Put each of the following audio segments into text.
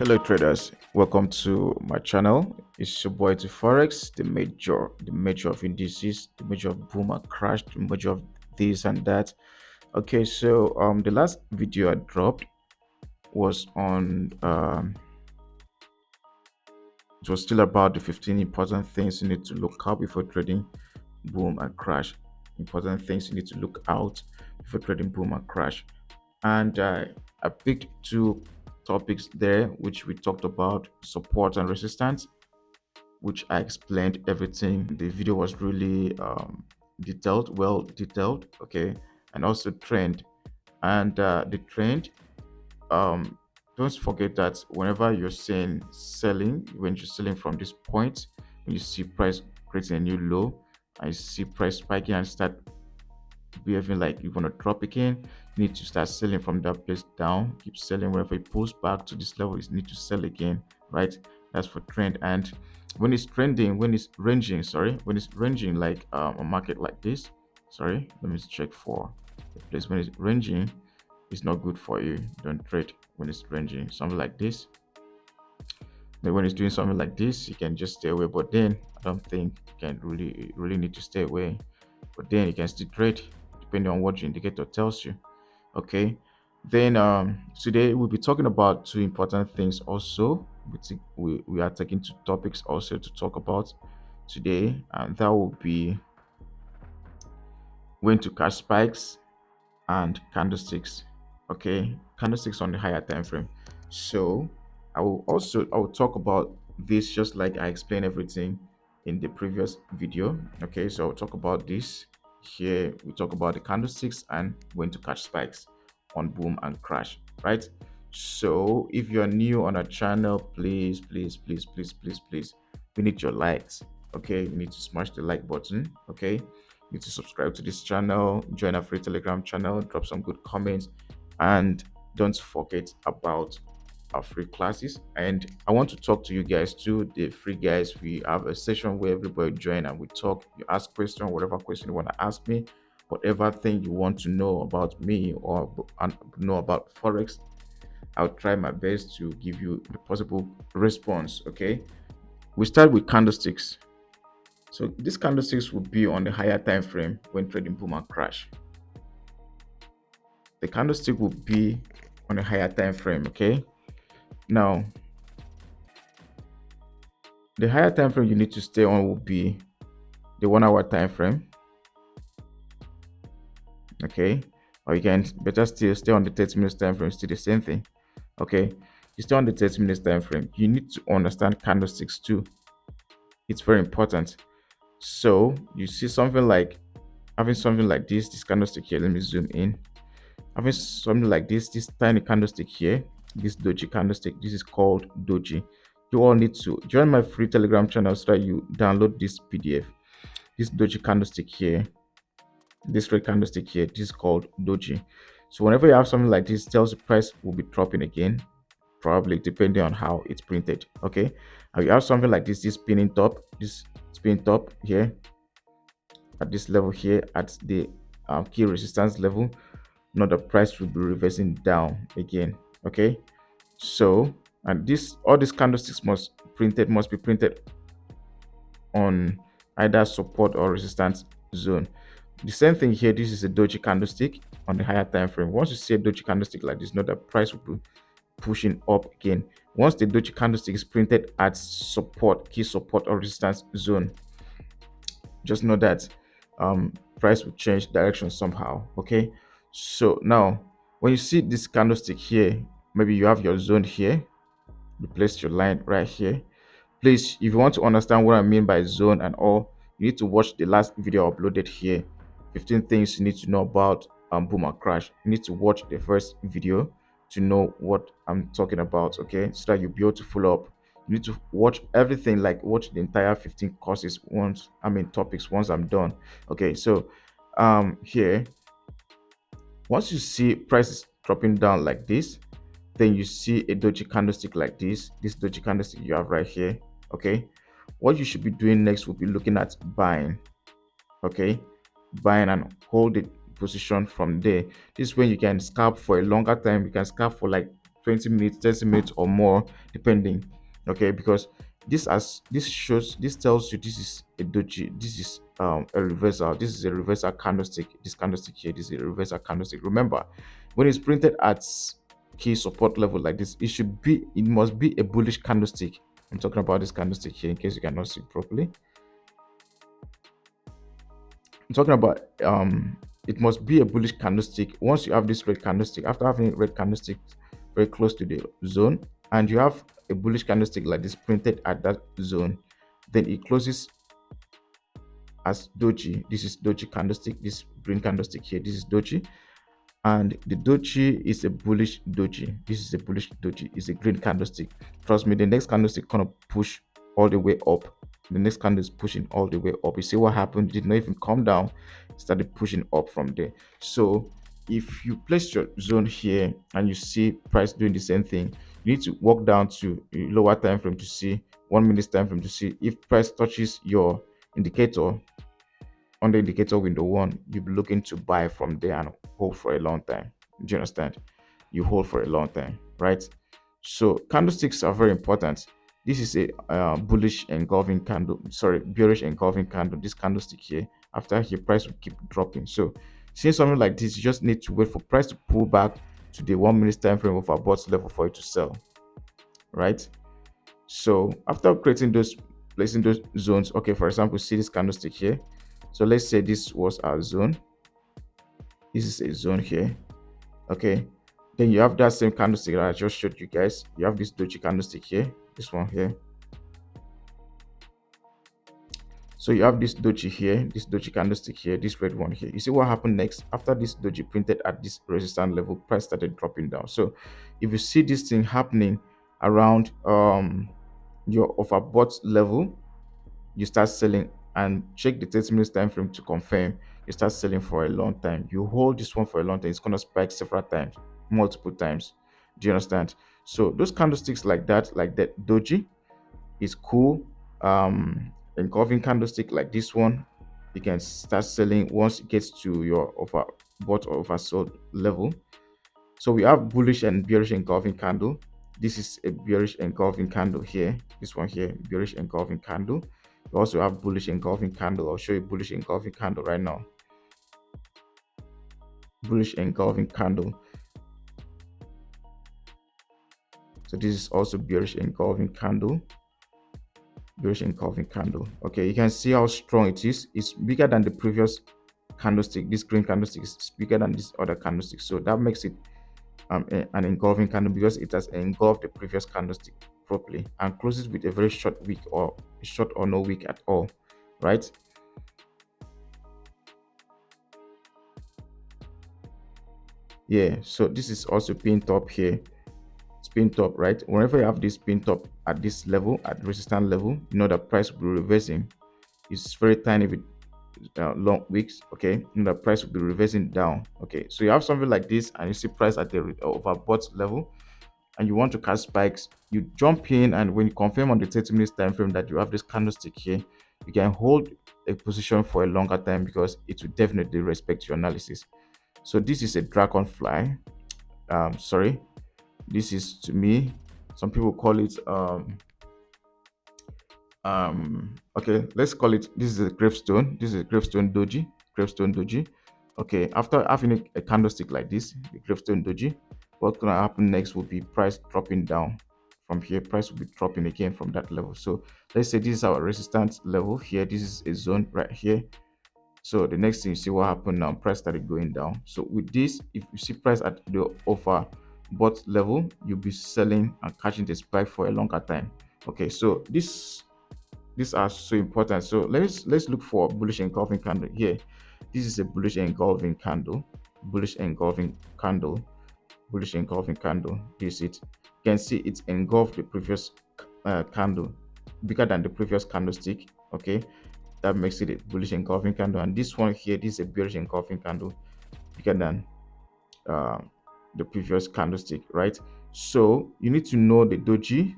Hello traders, welcome to my channel. It's your boy Etiforex, the major of indices, the major of boom and crash, the major of this and that. Okay, so the last video I dropped was on it was still about the 15 important things you need to look out before trading boom and crash. Important things you need to look out before trading boom and crash. And I picked two topics there which we talked about: support and resistance, which I explained everything. The video was really detailed, well detailed, okay, and also trend. And the trend, um, don't forget that whenever you're saying selling, when you're selling from this point, when you see price creating a new low, and you see price spiking and start behaving like you want to drop again, you need to start selling from that place down. Keep selling whenever it pulls back to this level, you need to sell again, right? That's for trend. And when it's trending, when it's ranging, when it's ranging like a market like this, let me check for the place. When it's ranging, it's not good for you. Don't trade when it's ranging. Something like this. But when it's doing something like this, you can just stay away. But then I don't think you can really need to stay away. But then you can still trade depending on what your indicator tells you. Okay. Then today we'll be talking about two important things also. We are taking two topics also to talk about today, and that will be when to catch spikes and candlesticks. Okay, candlesticks on the higher time frame. So I will talk about this just like I explained everything in the previous video. Okay, so I'll talk about this here. We talk about the candlesticks and when to catch spikes on boom and crash, right? So if you're new on our channel, please, we need your likes. Okay, you need to smash the like button. Okay, you need to subscribe to this channel, join our free Telegram channel, drop some good comments, and don't forget about our free classes. And I want to talk to you guys too, the free guys. We have a session where everybody join and we talk. You ask question, whatever question you want to ask me, whatever thing you want to know about me or know about forex. I'll try my best to give you the possible response. Okay, we start with candlesticks. So these candlesticks will be on the higher time frame when trading boom and crash. The candlestick will be on a higher time frame. Okay, now the higher time frame you need to stay on will be the 1 hour time frame. Okay, or you can better still stay on the 30 minutes time frame. Still the same thing. Okay, you stay on the 30 minutes time frame. You need to understand candlesticks too. It's very important. So you see something like having something like this candlestick here. Let me zoom in. Having something like this tiny candlestick here, this doji candlestick, this is called doji. You all need to join my free Telegram channel so that you download this PDF. This doji candlestick here, this red candlestick here, this is called doji. So whenever you have something like this, tells the price will be dropping again, probably depending on how it's printed. Okay, and you have something like this spinning top here at this level here at the key resistance level. Now the price will be reversing down again. Okay, so and this all these candlesticks must be printed on either support or resistance zone. The same thing here. This is a doji candlestick on the higher time frame. Once you see a doji candlestick like this, know that price will be pushing up again. Once the doji candlestick is printed at key support or resistance zone, just know that price will change direction somehow. Okay, so now when you see this candlestick here, maybe you have your zone here, you place your line right here. Please, if you want to understand what I mean by zone and all, you need to watch the last video uploaded here, 15 things you need to know about boom and crash. You need to watch the first video to know what I'm talking about, okay, so that you'll be able to follow up. You need to watch everything, like watch the entire 15 courses topics once I'm done. Okay, so here, once you see prices dropping down like this, then you see a doji candlestick like this doji candlestick you have right here. Okay, what you should be doing next will be looking at buying. Okay, buying and hold the position from there. This is when you can scalp for a longer time. You can scalp for like 20 minutes, 30 minutes or more, depending. Okay, because this tells you this is a doji, this is a reversal, this is a reversal candlestick, this candlestick here, this is a reversal candlestick. Remember, when it's printed at key support level like this, it must be a bullish candlestick. I'm talking about this candlestick here in case you cannot see properly. I'm talking about it must be a bullish candlestick. Once you have this red candlestick, after having a red candlestick very close to the zone, and you have a bullish candlestick like this printed at that zone, then it closes as doji. This is doji candlestick, this green candlestick here, this is doji, and the doji is a bullish doji. This is a bullish doji. It's a green candlestick. Trust me, the next candlestick gonna push all the way up. The next candle is pushing all the way up. You see what happened? It did not even come down. It started pushing up from there. So if you place your zone here and you see price doing the same thing, you need to walk down to a lower time frame to see 1 minute time frame to see if price touches your indicator on the indicator window one, you'll be looking to buy from there and hold for a long time. Do you understand? You hold for a long time, right? So candlesticks are very important. This is a bullish engulfing candle, sorry, bearish engulfing candle. This candlestick here, after here, price will keep dropping. So seeing something like this, you just need to wait for price to pull back to the 1 minute time frame of our bot level for it to sell, right? So after creating those, placing those zones, okay, for example, see this candlestick here. So let's say this was our zone. This is a zone here. Okay. Then you have that same candlestick that I just showed you guys. You have this doji candlestick here, this one here. So you have this doji here, this doji candlestick here, this red one here. You see what happened next? After this doji printed at this resistance level, price started dropping down. So if you see this thing happening around your overbought level, you start selling and check the 30 minutes time frame to confirm. You start selling for a long time. You hold this one for a long time, it's going to spike several times, multiple times. Do you understand? So those candlesticks like that doji is cool. Engulfing candlestick like this one, you can start selling once it gets to your overbought or oversold level. So we have bullish and bearish engulfing candle. This is a bearish engulfing candle here. This one here, bearish engulfing candle. We also have bullish engulfing candle. I'll show you bullish engulfing candle right now. Bullish engulfing candle. So this is also bearish engulfing candle. Bearish engulfing candle. Okay, you can see how strong it is. It's bigger than the previous candlestick. This green candlestick is bigger than this other candlestick. So that makes it an engulfing candle because it has engulfed the previous candlestick properly and closes with a very short wick or short or no wick at all, right? Yeah, so this is also pin top here. It's pin top, right? Whenever you have this pin top at this level, at resistance level, you know that price will be reversing. It's very tiny with long wicks. Okay, you know the price will be reversing down. Okay, so you have something like this and you see price at the overbought level and you want to catch spikes, you jump in, and when you confirm on the 30 minutes time frame that you have this candlestick here, you can hold a position for a longer time because it will definitely respect your analysis. So this is a dragonfly. Sorry, this is, to me, some people call it okay, let's call it, this is a gravestone. This is a gravestone doji. Gravestone doji. Okay, after having a candlestick like this, the gravestone doji, what's gonna happen next will be price dropping down from here. Price will be dropping again from that level. So let's say this is our resistance level here. This is a zone right here. So the next thing, you see what happened now, price started going down. So with this, if you see price at the offer bot level, you'll be selling and catching the spike for a longer time. Okay, so these are so important. So let's look for bullish engulfing candle here. This is a bullish engulfing candle. Bullish engulfing candle. Bullish engulfing candle. This it. You can see it's engulfed the previous candle, bigger than the previous candlestick. Okay, that makes it a bullish engulfing candle. And this one here, this is a bearish engulfing candle, bigger than uh, the previous candlestick, right? So you need to know the doji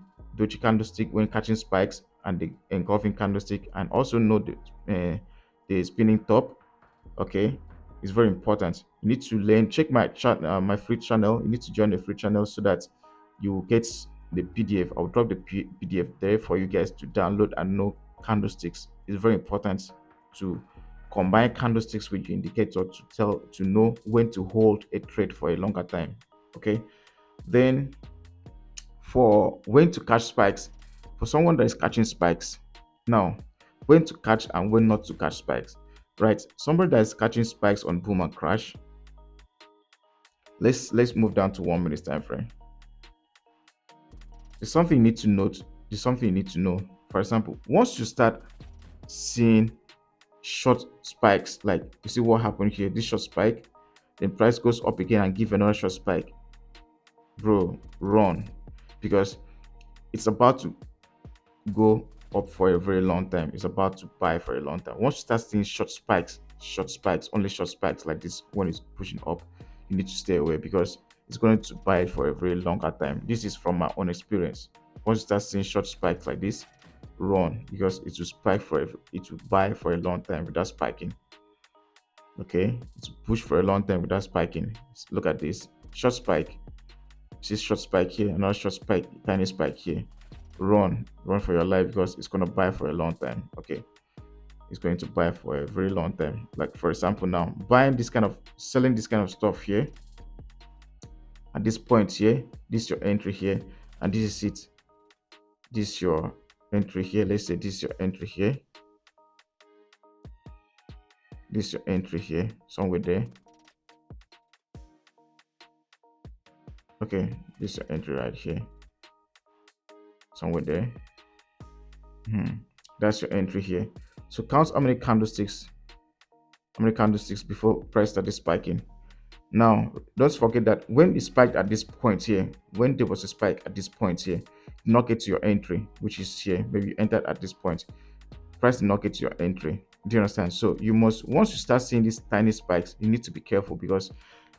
candlestick when catching spikes and the engulfing candlestick, and also know the spinning top. Okay, it's very important. You need to learn. Check my chat, my free channel. You need to join the free channel so that you will get the PDF. I'll drop the PDF there for you guys to download and know candlesticks. It's very important to combine candlesticks with your indicator to know when to hold a trade for a longer time. Okay. Then for when to catch spikes, for someone that is catching spikes, now when to catch and when not to catch spikes, right? Somebody that is catching spikes on boom and crash. Let's move down to 1 minute time frame. There's something you need to note. There's something you need to know. For example, once you start seeing short spikes, like you see what happened here, this short spike, then price goes up again and give another short spike, bro, run, because it's about to go up for a very long time. It's about to buy for a long time. Once you start seeing short spikes, only short spikes like this when it's pushing up, you need to stay away because it's going to buy for a very longer time. This is from my own experience. Once you start seeing short spikes like this, run because it will it will buy for a long time without spiking. Okay, it's push for a long time without spiking. Look at this short spike. See short spike here, another short spike, tiny spike here. Run for your life because it's going to buy for a long time. Okay, it's going to buy for a very long time. Like for example, now selling this kind of stuff here at this point here, this is your entry here, and this is it. This is your entry here. Let's say this is your entry here. This is your entry here, somewhere there. Okay, this is your entry right here, somewhere there. That's your entry here. So count how many candlesticks before price started spiking. Now, don't forget that when it spiked at this point here, when there was a spike at this point here, knock it to your entry, which is here. Maybe you entered at this point, price did not get to your entry. Do you understand? So you must, once you start seeing these tiny spikes, you need to be careful because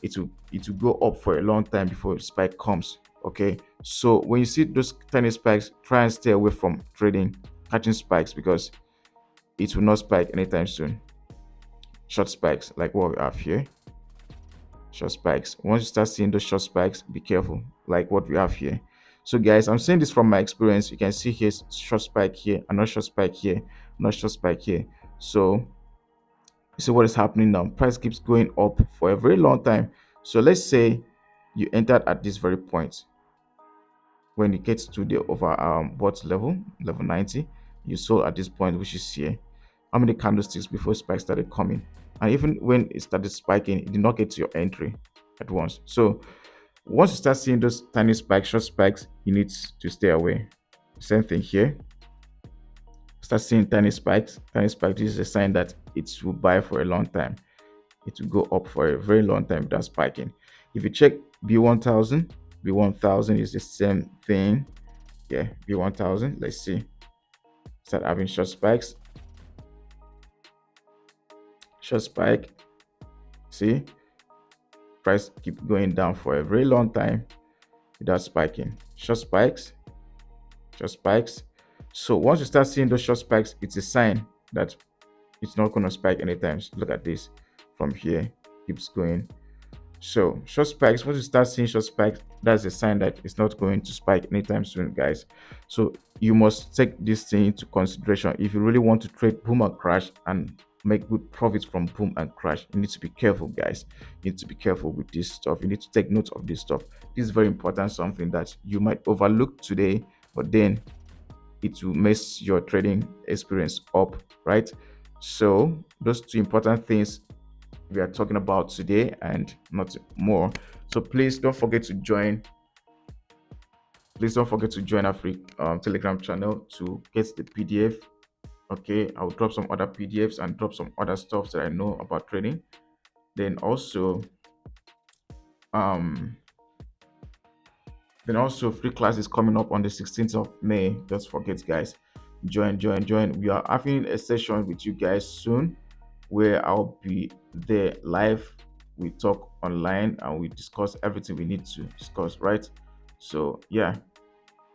it will go up for a long time before the spike comes. Okay. So when you see those tiny spikes, try and stay away from trading, catching spikes because it will not spike anytime soon. Short spikes like what we have here. Short spikes. Once you start seeing those short spikes, be careful, like what we have here. So guys, I'm saying this from my experience. You can see here short spike here, another short spike here, another short spike here. So you see what is happening now. Price keeps going up for a very long time. So let's say you entered at this very point. When it gets to the over what level 90, you sold at this point, which is here. How many candlesticks before spike started coming? And even when it started spiking, it did not get to your entry at once. So once you start seeing those tiny spikes, short spikes, you need to stay away. Same thing here. Start seeing tiny spikes. This is a sign that it will buy for a long time. It will go up for a very long time without spiking. If you check B1000, B1000 is the same thing. Yeah, B1000. Let's see. Start having short spikes. Short spike. See, price keep going down for a very long time without spiking. Short spikes, short spikes. So once you start seeing those short spikes, it's a sign that it's not going to spike anytime. So look at this from here, keeps going. So short spikes, once you start seeing short spikes, that's a sign that it's not going to spike anytime soon, guys. So you must take this thing into consideration if you really want to trade boom and crash and make good profits from boom and crash. You need to be careful, guys. You need to be careful with this stuff. You need to take note of this stuff. This is very important, something that you might overlook today, but then it will mess your trading experience up, right? So those two important things we are talking about today and not more. So please don't forget to join. Please don't forget to join our free Telegram channel to get the PDF. Okay, I'll drop some other PDFs and drop some other stuff that I know about trading. Then also, um, free class is coming up on the 16th of May. Don't forget, guys. Join. We are having a session with you guys soon where I'll be there live. We talk online and we discuss everything we need to discuss, right? So yeah,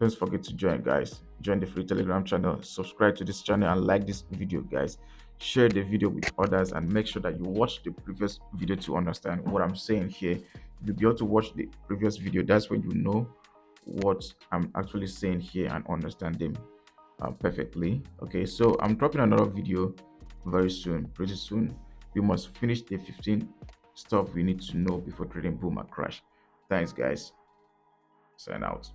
don't forget to join, guys. Join the free Telegram channel, subscribe to this channel, and like this video, guys. Share the video with others and make sure that you watch the previous video to understand what I'm saying here. If you'll be able to watch the previous video, that's when you know what I'm actually saying here and understand them perfectly. Okay, so I'm dropping another video very soon, pretty soon. We must finish the 15 stuff we need to know before trading boom and crash. Thanks, guys. Sign out.